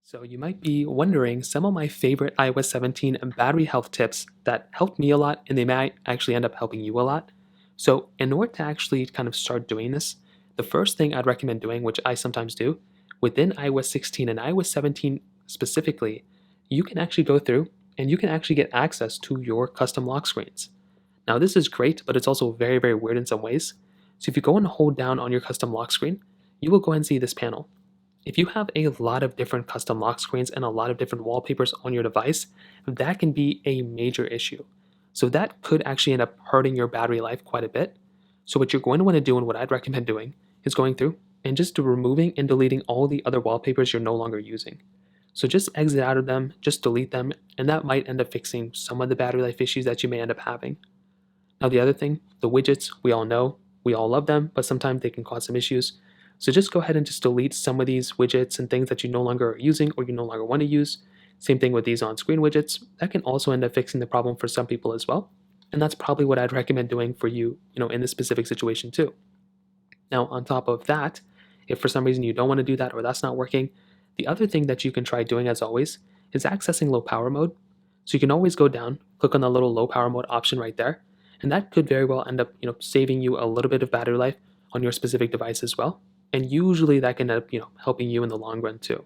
So you might be wondering some of my favorite iOS 17 and battery health tips that helped me a lot and they might actually end up helping you a lot. So in order to actually kind of start doing this, the first thing I'd recommend doing, which I sometimes do, within iOS 16 and iOS 17 specifically, you can actually go through and you can actually get access to your custom lock screens. Now this is great, but it's also very, very weird in some ways. So if you go and hold down on your custom lock screen, you will go ahead and see this panel. If you have a lot of different custom lock screens and a lot of different wallpapers on your device, that can be a major issue. So that could actually end up hurting your battery life quite a bit. So what you're going to want to do and what I'd recommend doing is going through and just removing and deleting all the other wallpapers you're no longer using. So just exit out of them, just delete them, and that might end up fixing some of the battery life issues that you may end up having. Now the other thing, the widgets, we all know, we all love them, but sometimes they can cause some issues. So just go ahead and just delete some of these widgets and things that you no longer are using or you no longer want to use. Same thing with these on-screen widgets. That can also end up fixing the problem for some people as well. And that's probably what I'd recommend doing for you, in this specific situation too. Now, on top of that, if for some reason you don't want to do that or that's not working, the other thing that you can try doing as always is accessing low power mode. So you can always go down, click on the little low power mode option right there, and that could very well end up, saving you a little bit of battery life on your specific device as well. And usually that can end up, helping you in the long run too.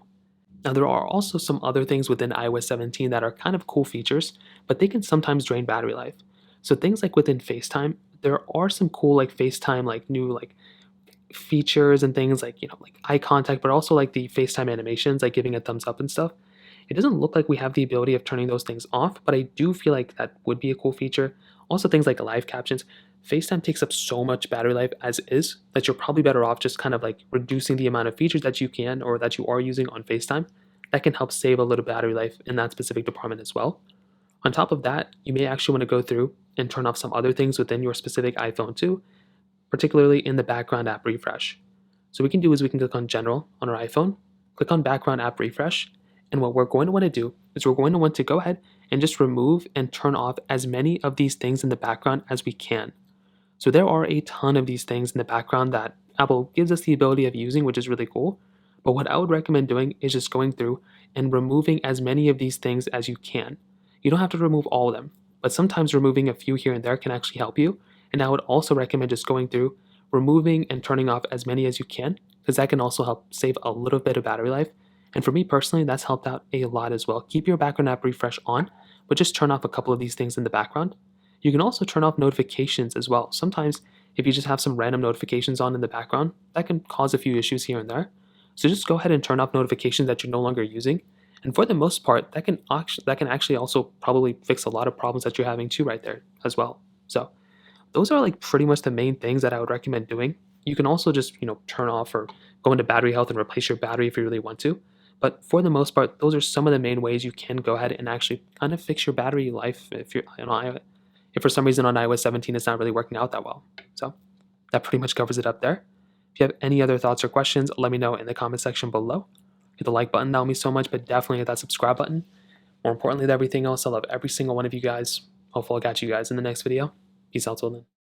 Now there are also some other things within iOS 17 that are kind of cool features, but they can sometimes drain battery life. So things like within FaceTime, there are some cool like FaceTime like new like features and things like like eye contact, but also like the FaceTime animations, like giving a thumbs up and stuff. It doesn't look like we have the ability of turning those things off, but I do feel like that would be a cool feature. Also things like live captions. FaceTime takes up so much battery life as is that you're probably better off just kind of like reducing the amount of features that you can or that you are using on FaceTime. That can help save a little battery life in that specific department as well. On top of that, you may actually want to go through and turn off some other things within your specific iPhone too, particularly in the background app refresh. So what we can do is we can click on General on our iPhone, click on Background App Refresh, and what we're going to want to do is we're going to want to go ahead and just remove and turn off as many of these things in the background as we can. So there are a ton of these things in the background that Apple gives us the ability of using, which is really cool. But what I would recommend doing is just going through and removing as many of these things as you can. You don't have to remove all of them, but sometimes removing a few here and there can actually help you. And I would also recommend just going through, removing and turning off as many as you can, because that can also help save a little bit of battery life. And for me personally, that's helped out a lot as well. Keep your background app refresh on, but just turn off a couple of these things in the background. You can also turn off notifications as well. Sometimes if you just have some random notifications on in the background, that can cause a few issues here and there. So just go ahead and turn off notifications that you're no longer using. And for the most part, that can actually also probably fix a lot of problems that you're having too right there as well. So those are like pretty much the main things that I would recommend doing. You can also just, turn off or go into battery health and replace your battery if you really want to. But for the most part, those are some of the main ways you can go ahead and actually kind of fix your battery life if you're, if for some reason on iOS 17 it's not really working out that well. So that pretty much covers it up there. If you have any other thoughts or questions, let me know in the comment section below. Hit the like button, that would mean so much, but definitely hit that subscribe button. More importantly than everything else, I love every single one of you guys. Hopefully I'll catch you guys in the next video. Peace out till then.